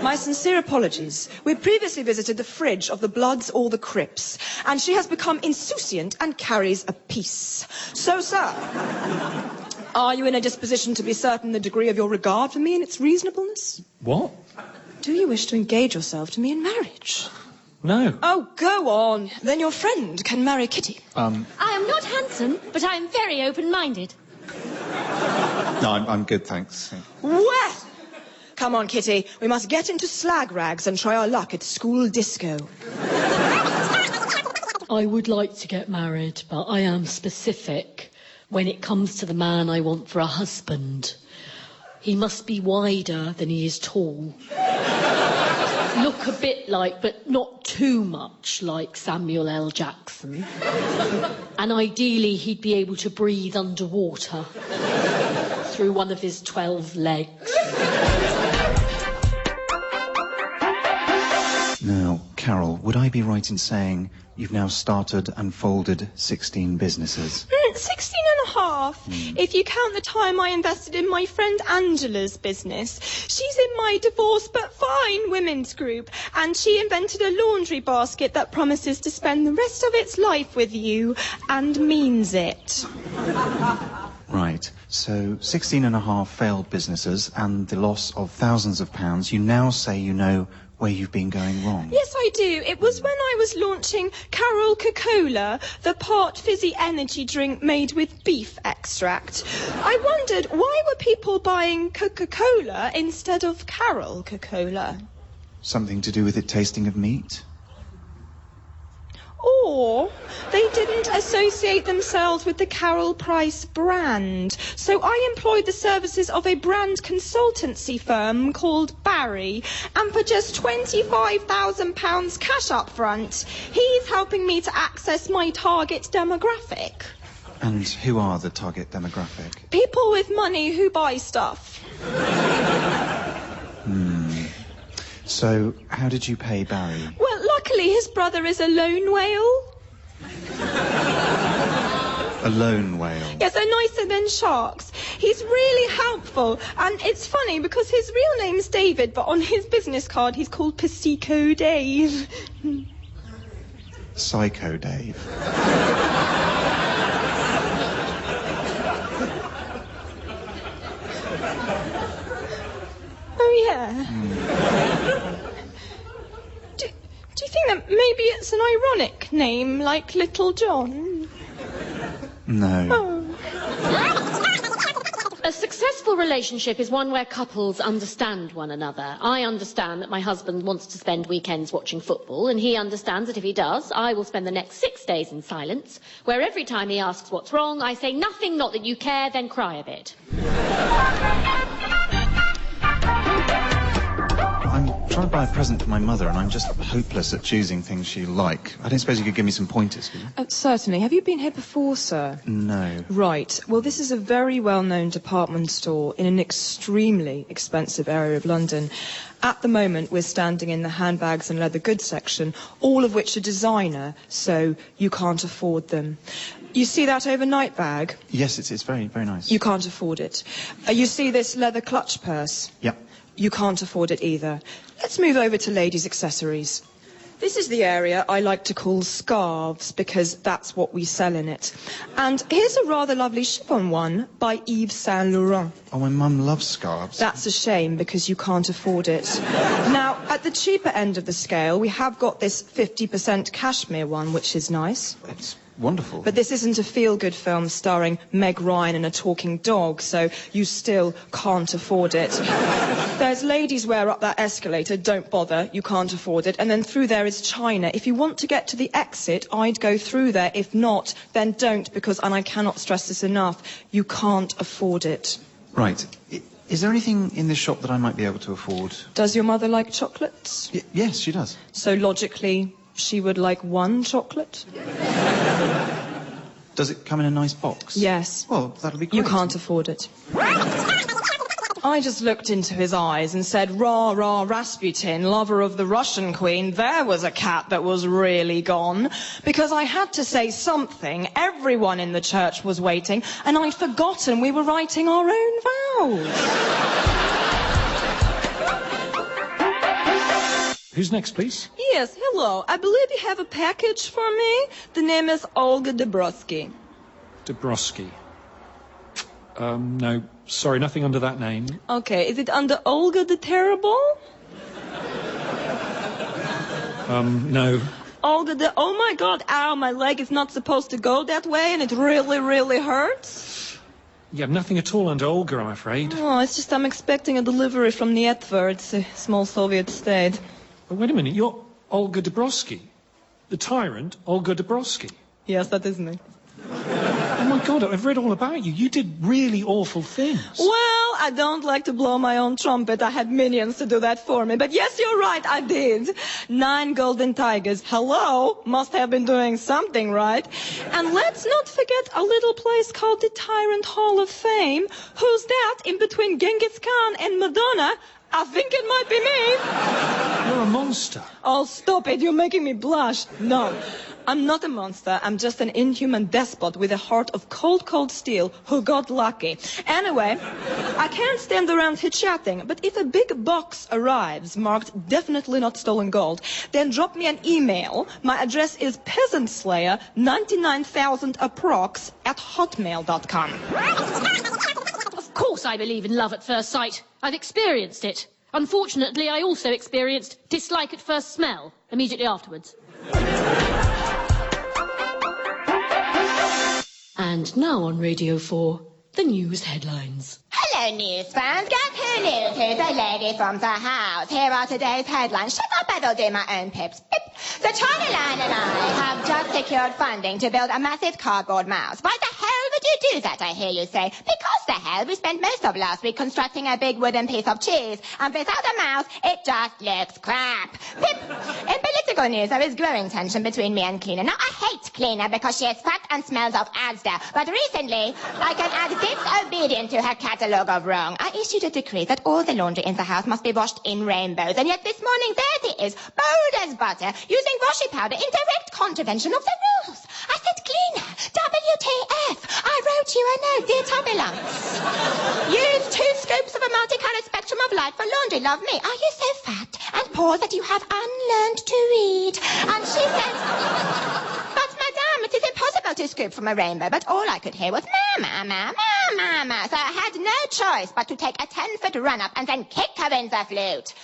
S1: My sincere apologies. We previously visited the fridge of the Bloods or the Crips, and she has become insouciant and carries a piece. So, sir, are you in a disposition to be certain the degree of your regard for me and its reasonableness?
S6: What?
S1: Do you wish to engage yourself to me in marriage?
S6: No.
S1: Oh, go on. Then your friend can marry Kitty.
S7: I am not handsome, but I am very open-minded.
S10: No, I'm good, thanks.
S1: Well... Come on, Kitty. We must get into slag rags and try our luck at school disco.
S13: I would like to get married, but I am specific when it comes to the man I want for a husband. He must be wider than he is tall. Look a bit like, but not too much like Samuel L. Jackson. And ideally, he'd be able to breathe underwater through one of his 12 legs.
S10: Now, Carol, would I be right in saying you've now started and folded 16 businesses?
S1: 16 and a half, if you count the time I invested in my friend Angela's business. She's in my divorce but fine women's group, and she invented a laundry basket that promises to spend the rest of its life with you, and means it.
S10: Right, so 16 and a half failed businesses and the loss of thousands of pounds. You now say you know where you've been going wrong.
S1: Yes, I do. It was when I was launching Carol Coca-Cola, the part fizzy energy drink made with beef extract. I wondered, why were people buying Coca-Cola instead of Carol Coca-Cola?
S10: Something to do with it tasting of meat?
S1: Or they didn't associate themselves with the Carol Price brand. So I employed the services of a brand consultancy firm called Barry, and for just £25,000 cash up front, he's helping me to access my target demographic.
S10: And who are the target demographic?
S14: People with money who buy stuff.
S10: So, how did you pay Barry?
S14: Well, luckily his brother is a lone whale.
S10: A lone whale?
S14: Yes, they're nicer than sharks. He's really helpful. And it's funny because his real name's David, but on his business card he's called Psycho Dave.
S10: Psycho Dave.
S14: Oh, yeah. Do you think that maybe it's an ironic name, like Little John?
S10: No.
S14: Oh.
S8: A successful relationship is one where couples understand one another. I understand that my husband wants to spend weekends watching football, and he understands that if he does, I will spend the next 6 days in silence, where every time he asks what's wrong, I say nothing, not that you care, then cry a bit.
S10: I'm trying to buy a present for my mother, and I'm just hopeless at choosing things she like. I don't suppose you could give me some pointers, could you?
S1: Certainly. Have you been here before, sir?
S10: No.
S1: Right. Well, this is a very well-known department store in an extremely expensive area of London. At the moment, we're standing in the handbags and leather goods section, all of which are designer, so you can't afford them. You see that overnight bag?
S10: Yes, it's very, very nice.
S1: You can't afford it. You see this leather clutch purse?
S10: Yep.
S1: You can't afford it either. Let's move over to ladies' accessories. This is the area I like to call scarves, because that's what we sell in it. And here's a rather lovely chiffon one by Yves Saint Laurent.
S10: Oh, my mum loves scarves.
S1: That's a shame, because you can't afford it. Now, at the cheaper end of the scale, we have got this 50% cashmere one, which is nice.
S10: It's wonderful.
S1: But this isn't a feel-good film starring Meg Ryan and a talking dog, so you still can't afford it. There's ladies' wear up that escalator, don't bother, you can't afford it. And then through there is China. If you want to get to the exit, I'd go through there. If not, then don't, because, and I cannot stress this enough, you can't afford it.
S10: Right. Is there anything in this shop that I might be able to afford?
S1: Does your mother like chocolates?
S10: Yes, she does.
S1: So logically, she would like one chocolate?
S10: Does it come in a nice box?
S1: Yes.
S10: Well, that'll be great.
S1: You can't afford it. I just looked into his eyes and said, "Rah, rah, Rasputin, lover of the Russian queen, there was a cat that was really gone." Because I had to say something. Everyone in the church was waiting, and I'd forgotten we were writing our own vows.
S6: Who's next, please?
S14: Yes, hello. I believe you have a package for me. The name is Olga Dabrowski.
S6: Dabrowski. No, sorry, nothing under that name.
S14: Okay, is it under Olga the Terrible?
S6: No.
S14: Olga the... Oh my God, ow, my leg is not supposed to go that way and it really, really hurts.
S6: You have nothing at all under Olga, I'm afraid.
S14: Oh, it's just I'm expecting a delivery from Nyetver. It's a small Soviet state.
S6: Oh, wait a minute, you're Olga Dabrowski. The tyrant, Olga Dabrowski.
S14: Yes, that is me.
S6: Oh my God, I've read all about you. You did really awful things.
S14: Well, I don't like to blow my own trumpet. I had minions to do that for me. But yes, you're right, I did. 9 golden tigers. Hello, must have been doing something right. And let's not forget a little place called the Tyrant Hall of Fame. Who's that in between Genghis Khan and Madonna? I think it might be me.
S6: You're a monster.
S14: Oh, stop it. You're making me blush. No, I'm not a monster. I'm just an inhuman despot with a heart of cold, cold steel who got lucky. Anyway, I can't stand around here chatting, but if a big box arrives marked definitely not stolen gold, then drop me an email. My address is peasantslayer99000approx@hotmail.com.
S7: Of course I believe in love at first sight. I've experienced it. Unfortunately, I also experienced dislike at first smell immediately afterwards.
S13: And now on Radio 4, the news headlines.
S9: Hello, news fans. Guess who news? Who's a lady from the house? Here are today's headlines. Shut up, I will do my own pips. Pip. The China Line and I have just secured funding to build a massive cardboard mouse. Why the hell would you do that, I hear you say? Because the hell, we spent most of last week constructing a big wooden piece of cheese, and without a mouse, it just looks crap. Pip. In political news, there is growing tension between me and Cleaner. Now, I hate cleaner because she is fat and smells of Asda. But recently, I can add disobedient to her catalogue of wrong. I issued a decree that all the laundry in the house must be washed in rainbows. And yet this morning, there she is, bold as butter, using washing powder in direct contravention of the rules. I said, cleaner, WTF. I wrote you a note, dear Tubulance. Use 2 scoops of a multicolored spectrum of light for laundry, love me. Are you so fat and poor that you have unlearned to read? And she said, but madame, it is impossible to scoop from a rainbow. But all I could hear was mama, mama, mama. So I had no choice but to take a 10-foot run-up and then kick her in the flute.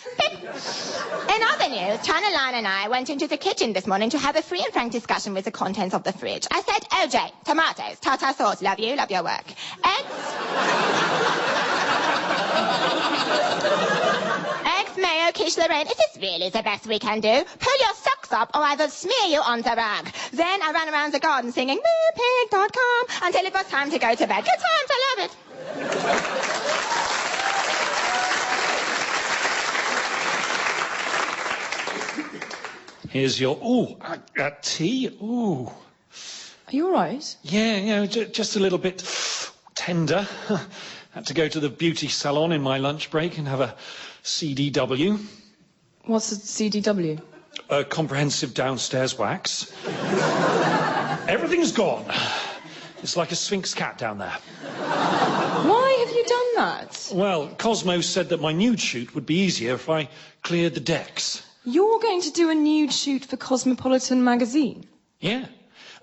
S9: In other news, Channel 9 and I went into the kitchen this morning to have a free and frank discussion with the contents of the fridge. I said, OJ, tomatoes, tartar sauce, love you, love your work. Eggs, mayo, quiche Lorraine, is this really the best we can do? Pull your socks up or I will smear you on the rug. Then I ran around the garden singing moopig.com until it was time to go to bed. Good times, I love it.
S6: Here's your, tea. Ooh.
S1: Are you all right?
S6: Yeah, just a little bit tender. Had to go to the beauty salon in my lunch break and have a CDW.
S1: What's a CDW?
S6: A comprehensive downstairs wax. Everything's gone. It's like a Sphinx cat down there.
S1: Why have you done that?
S6: Well, Cosmo said that my nude shoot would be easier if I cleared the decks.
S1: You're going to do a nude shoot for Cosmopolitan magazine?
S6: Yeah.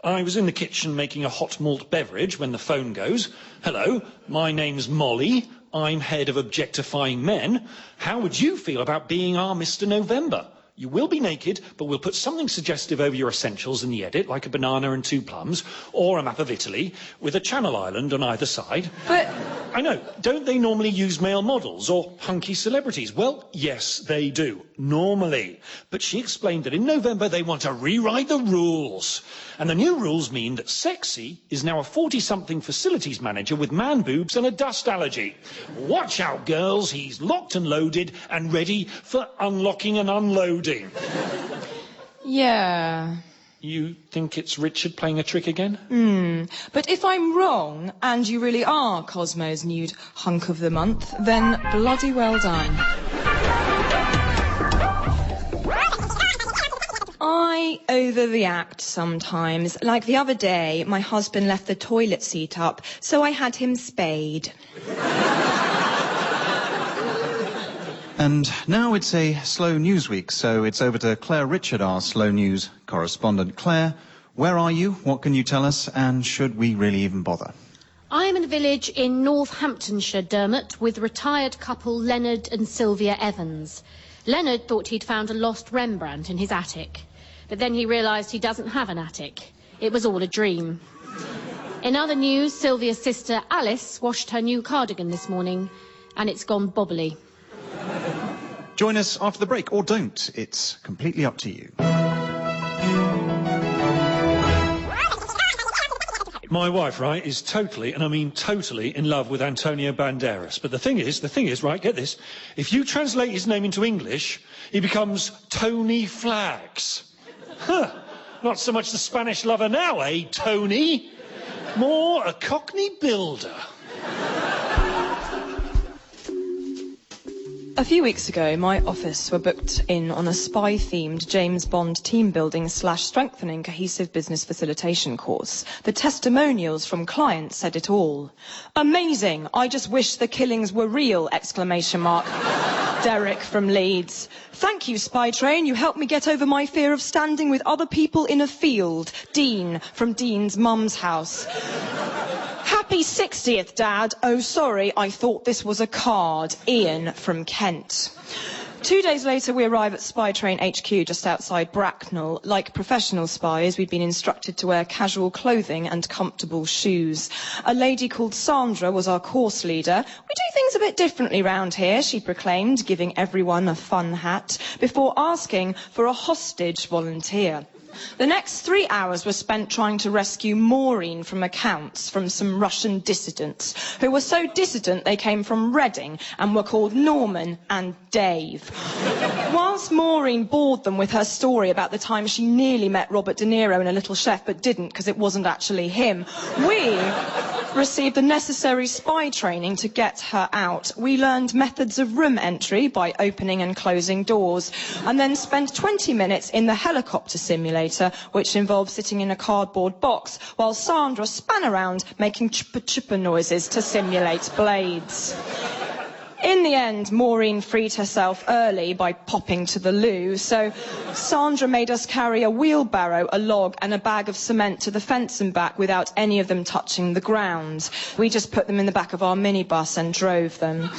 S6: I was in the kitchen making a hot malt beverage when the phone goes. Hello, my name's Molly. I'm head of objectifying men. How would you feel about being our Mr. November? You will be naked, but we'll put something suggestive over your essentials in the edit, like a banana and 2 plums, or a map of Italy, with a Channel Island on either side.
S1: But...
S6: I know, don't they normally use male models or hunky celebrities? Well, yes, they do, normally. But she explained that in November they want to rewrite the rules. And the new rules mean that Sexy is now a 40-something facilities manager with man boobs and a dust allergy. Watch out, girls, he's locked and loaded and ready for unlocking and unloading.
S1: Yeah.
S6: You think it's Richard playing a trick again?
S1: But if I'm wrong, and you really are Cosmo's nude hunk of the month, then bloody well done. I overreact sometimes. Like the other day, my husband left the toilet seat up, so I had him spayed.
S10: And now it's a slow news week, so it's over to Claire Richard, our slow news correspondent. Claire, where are you? What can you tell us? And should we really even bother?
S7: I'm in a village in Northamptonshire, Dermot, with retired couple Leonard and Sylvia Evans. Leonard thought he'd found a lost Rembrandt in his attic, but then he realised he doesn't have an attic. It was all a dream. In other news, Sylvia's sister Alice washed her new cardigan this morning, and it's gone bobbly.
S10: Join us after the break, or don't. It's completely up to you.
S6: My wife, right, is totally, and I mean totally, in love with Antonio Banderas. But the thing is, right, get this, if you translate his name into English, he becomes Tony Flags. Huh, not so much the Spanish lover now, eh, Tony? More a Cockney builder.
S1: A few weeks ago, my office were booked in on a spy-themed James Bond team-building/strengthening cohesive business facilitation course. The testimonials from clients said it all. Amazing! I just wish the killings were real! ! Derek from Leeds. Thank you, Spy Train. You helped me get over my fear of standing with other people in a field. Dean from Dean's mum's house. Happy 60th, Dad. Oh, sorry, I thought this was a card. Ian from Kent. 2 days later, we arrive at Spy Train HQ just outside Bracknell. Like professional spies, we'd been instructed to wear casual clothing and comfortable shoes. A lady called Sandra was our course leader. We do things a bit differently round here, she proclaimed, giving everyone a fun hat, before asking for a hostage volunteer.
S14: The next 3 hours were spent trying to rescue Maureen from accounts from some Russian dissidents, who were so dissident they came from Reading and were called Norman and Dave. Whilst Maureen bored them with her story about the time she nearly met Robert De Niro in A Little Chef but didn't because it wasn't actually him, we received the necessary spy training to get her out. We learned methods of room entry by opening and closing doors, and then spent 20 minutes in the helicopter simulator, which involved sitting in a cardboard box while Sandra span around making chipper-chipper noises to simulate blades. In the end, Maureen freed herself early by popping to the loo, so Sandra made us carry a wheelbarrow, a log and a bag of cement to the fence and back without any of them touching the ground. We just put them in the back of our minibus and drove them.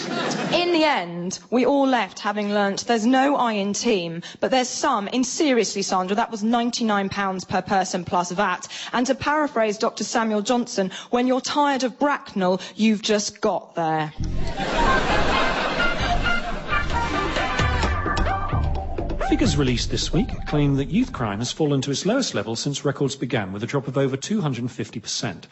S14: In the end, we all left having learnt there's no I in team, but there's some in seriously, Sandra, that was £99 per person plus VAT. And to paraphrase Dr. Samuel Johnson, when you're tired of Bracknell, you've just got there.
S6: Figures released this week claim that youth crime has fallen to its lowest level since records began, with a drop of over 250%.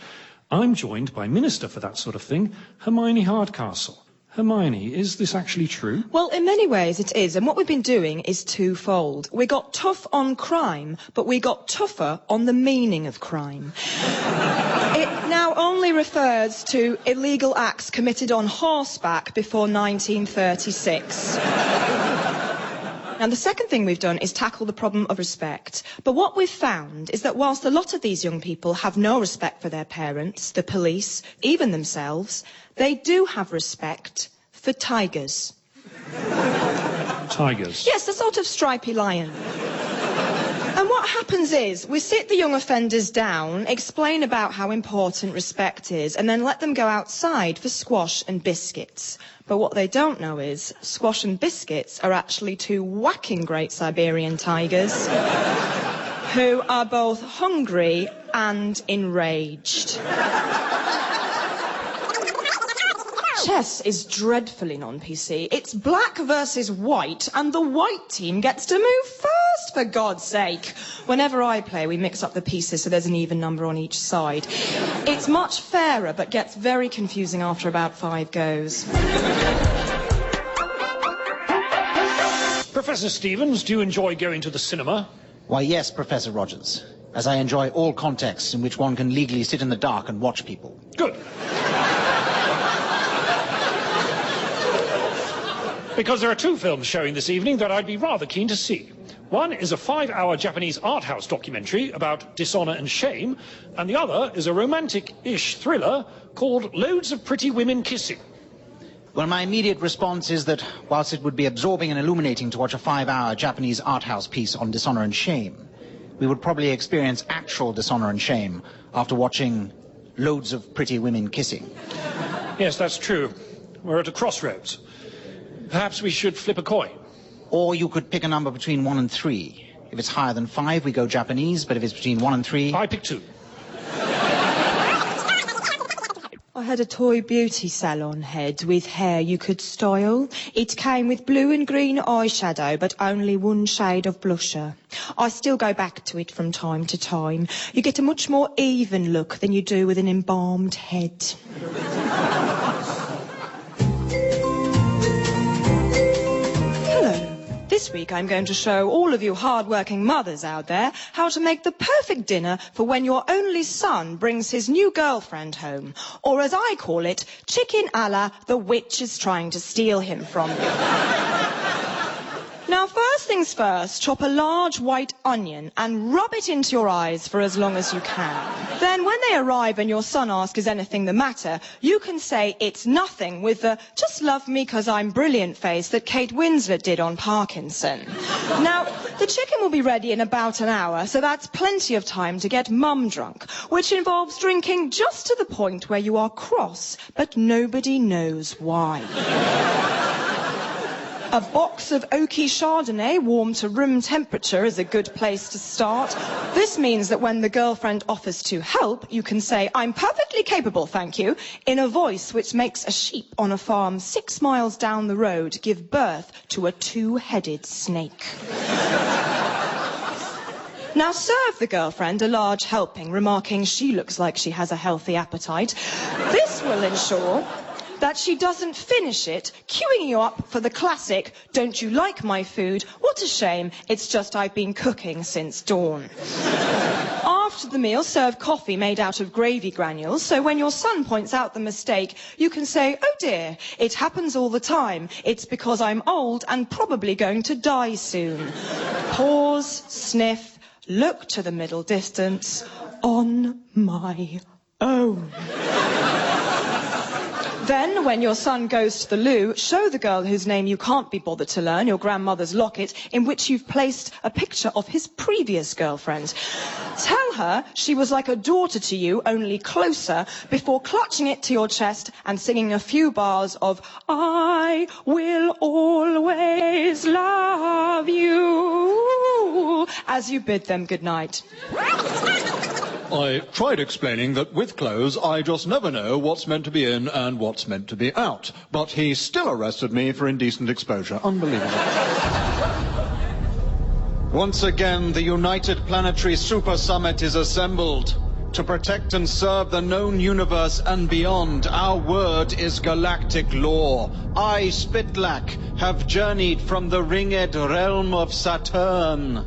S6: I'm joined by Minister for that sort of thing, Hermione Hardcastle. Hermione, is this actually true?
S14: Well, in many ways it is, and what we've been doing is twofold. We got tough on crime, but we got tougher on the meaning of crime. It now only refers to illegal acts committed on horseback before 1936. Now, the second thing we've done is tackle the problem of respect. But what we've found is that whilst a lot of these young people have no respect for their parents, the police, even themselves, they do have respect for tigers.
S6: Tigers?
S14: Yes, the sort of stripy lion. And what happens is, we sit the young offenders down, explain about how important respect is, and then let them go outside for squash and biscuits. But what they don't know is, squash and biscuits are actually two whacking great Siberian tigers who are both hungry and enraged. Chess is dreadfully non-PC. It's black versus white, and the white team gets to move first, for God's sake. Whenever I play, we mix up the pieces so there's an even number on each side. It's much fairer, but gets very confusing after about 5 goes.
S6: Professor Stevens, do you enjoy going to the cinema?
S15: Why, yes, Professor Rogers, as I enjoy all contexts in which one can legally sit in the dark and watch people.
S6: Good. Because there are 2 films showing this evening that I'd be rather keen to see. One is a 5-hour Japanese art house documentary about dishonour and shame, and the other is a romantic-ish thriller called Loads of Pretty Women Kissing.
S15: Well, my immediate response is that whilst it would be absorbing and illuminating to watch a 5-hour Japanese art house piece on dishonour and shame, we would probably experience actual dishonour and shame after watching Loads of Pretty Women Kissing.
S6: Yes, that's true. We're at a crossroads. Perhaps we should flip a coin.
S15: Or you could pick a number between 1 and 3. If it's higher than 5, we go Japanese, but if it's between 1 and 3...
S6: I pick 2.
S14: I had a toy beauty salon head with hair you could style. It came with blue and green eyeshadow, but only one shade of blusher. I still go back to it from time to time. You get a much more even look than you do with an embalmed head. This week I'm going to show all of you hard-working mothers out there how to make the perfect dinner for when your only son brings his new girlfriend home. Or as I call it, chicken a la the witch is trying to steal him from you. Now, first things first, chop a large white onion and rub it into your eyes for as long as you can. Then when they arrive and your son asks, is anything the matter, you can say it's nothing with the just love me 'cause I'm brilliant face that Kate Winslet did on Parkinson. Now, the chicken will be ready in about an hour, so that's plenty of time to get mum drunk, which involves drinking just to the point where you are cross, but nobody knows why. A box of oaky Chardonnay warmed to room temperature is a good place to start. This means that when the girlfriend offers to help, you can say, I'm perfectly capable, thank you, in a voice which makes a sheep on a farm 6 miles down the road give birth to a 2-headed snake. Now serve the girlfriend a large helping, remarking she looks like she has a healthy appetite. This will ensure that she doesn't finish it, queuing you up for the classic, "Don't you like my food? What a shame, it's just I've been cooking since dawn." After the meal, serve coffee made out of gravy granules, so when your son points out the mistake, you can say, "Oh dear, it happens all the time. It's because I'm old and probably going to die soon." Pause, sniff, look to the middle distance. On my own. Then, when your son goes to the loo, show the girl whose name you can't be bothered to learn your grandmother's locket in which you've placed a picture of his previous girlfriend. Tell her she was like a daughter to you, only closer, before clutching it to your chest and singing a few bars of "I will always love you" as you bid them goodnight.
S4: I tried explaining that with clothes, I just never know what's meant to be in and what's meant to be out. But he still arrested me for indecent exposure. Unbelievable.
S5: Once again, the United Planetary Super Summit is assembled. To protect and serve the known universe and beyond, our word is galactic law. I, Spitlak, have journeyed from the ringed realm of Saturn.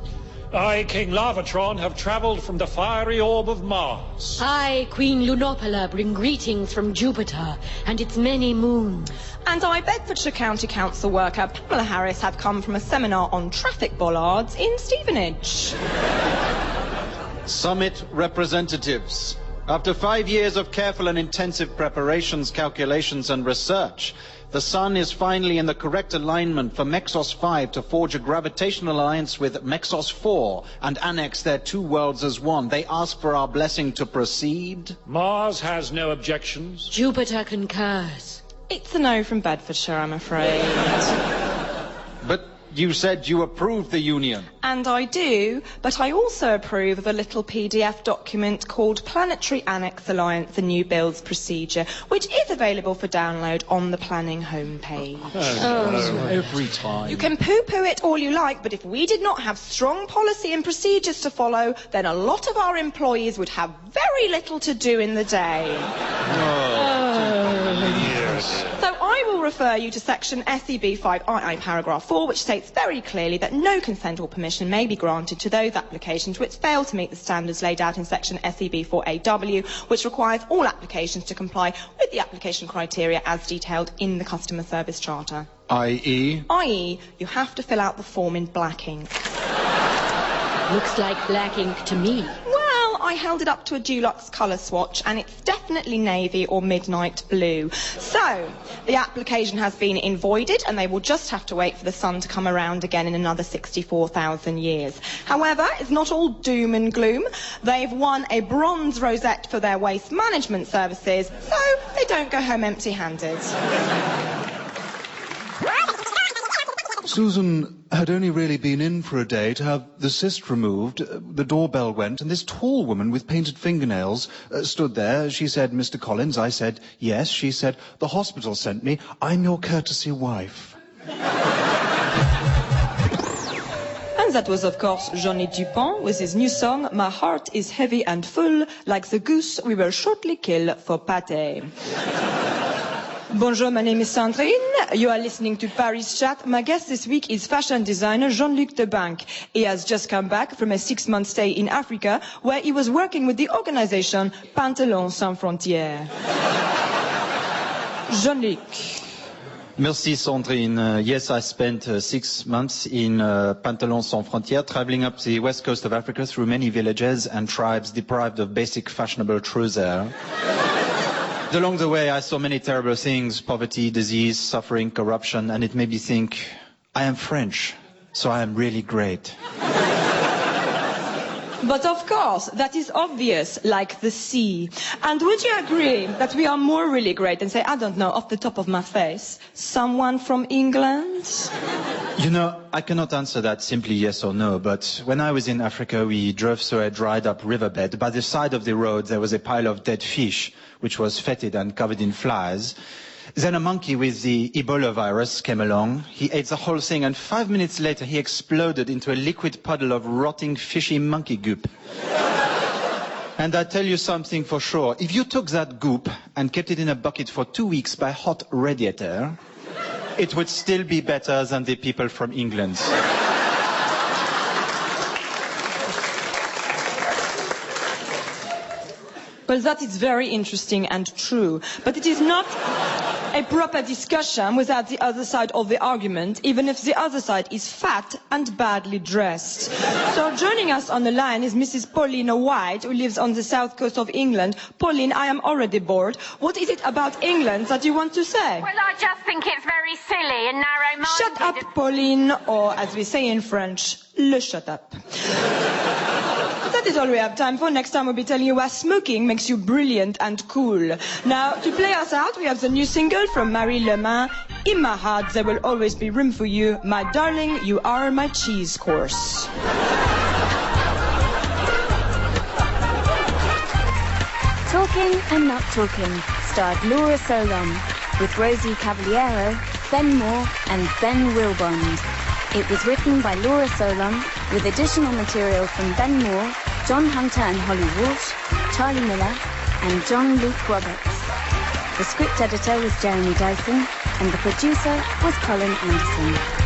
S6: I, King Lavatron, have travelled from the fiery orb of Mars.
S13: I, Queen Lunopola, bring greetings from Jupiter and its many moons.
S14: And I, Bedfordshire County Council worker Pamela Harris, have come from a seminar on traffic bollards in Stevenage.
S5: Summit representatives. After 5 years of careful and intensive preparations, calculations and research, the Sun is finally in the correct alignment for Mexos 5 to forge a gravitational alliance with Mexos 4 and annex their two worlds as one. They ask for our blessing to proceed.
S6: Mars has no objections.
S13: Jupiter concurs.
S14: It's a no from Bedfordshire, I'm afraid.
S5: But you said you approved the union.
S14: And I do, but I also approve of a little PDF document called Planetary Annex Alliance, the New Builds Procedure, which is available for download on the planning homepage.
S4: Every time.
S14: You can poo-poo it all you like, but if we did not have strong policy and procedures to follow, then a lot of our employees would have very little to do in the day. So I will refer you to section SEB 5II paragraph 4, which states very clearly that no consent or permission may be granted to those applications which fail to meet the standards laid out in section SEB 4AW, which requires all applications to comply with the application criteria as detailed in the Customer Service Charter.
S5: I.e.?
S14: I.e., you have to fill out the form in black ink.
S13: Looks like black ink to me.
S14: Well, I held it up to a Dulux colour swatch, and it's definitely navy or midnight blue. So, the application has been invoided, and they will just have to wait for the sun to come around again in another 64,000 years. However, it's not all doom and gloom. They've won a bronze rosette for their waste management services, so they don't go home empty-handed.
S4: Susan had only really been in for a day to have the cyst removed. The doorbell went, and this tall woman with painted fingernails stood there. She said, "Mr. Collins." I said, "Yes." She said, "The hospital sent me. I'm your courtesy wife."
S14: And that was, of course, Johnny Dupont with his new song, "My Heart is Heavy and Full, like the goose we will shortly kill for pâté." Bonjour, my name is Sandrine. You are listening to Paris Chat. My guest this week is fashion designer Jean-Luc Debanque. He has just come back from a 6-month stay in Africa, where he was working with the organization Pantalons Sans Frontières. Jean-Luc.
S11: Merci, Sandrine. Yes, I spent 6 months in Pantalons Sans Frontières, traveling up the west coast of Africa through many villages and tribes deprived of basic fashionable trousers. Along the way, I saw many terrible things: poverty, disease, suffering, corruption, and it made me think, I am French, so I am really great.
S14: But of course, that is obvious, like the sea. And would you agree that we are more really great than, say, I don't know, off the top of my face, someone from England?
S11: You know, I cannot answer that simply yes or no, but when I was in Africa, we drove through a dried-up riverbed. By the side of the road, there was a pile of dead fish, which was fetid and covered in flies. Then a monkey with the Ebola virus came along. He ate the whole thing, and 5 minutes later he exploded into a liquid puddle of rotting fishy monkey goop. And I tell you something for sure. If you took that goop and kept it in a bucket for 2 weeks by hot radiator, it would still be better than the people from England.
S14: Well, that is very interesting and true, but it is not a proper discussion without the other side of the argument, even if the other side is fat and badly dressed. So joining us on the line is Mrs. Pauline White, who lives on the south coast of England. Pauline, I am already bored. What is it about England that you want to say?
S3: Well, I just think it's very silly and narrow-minded.
S14: Shut up, Pauline, or as we say in French, le shut up. That is all we have time for. Next time we'll be telling you why smoking makes you brilliant and cool. Now, to play us out, we have the new single from Marie Lemain, In My Heart There Will Always Be Room For You. My darling, you are my cheese course.
S2: Talking and Not Talking starred Laura Solon with Rosie Cavaliero, Ben Moor and Ben Willbond. It was written by Laura Solon with additional material from Ben Moor, John Hunter and Holly Walsh, Charlie Miller and John Luke Roberts. The script editor was Jeremy Dyson and the producer was Colin Anderson.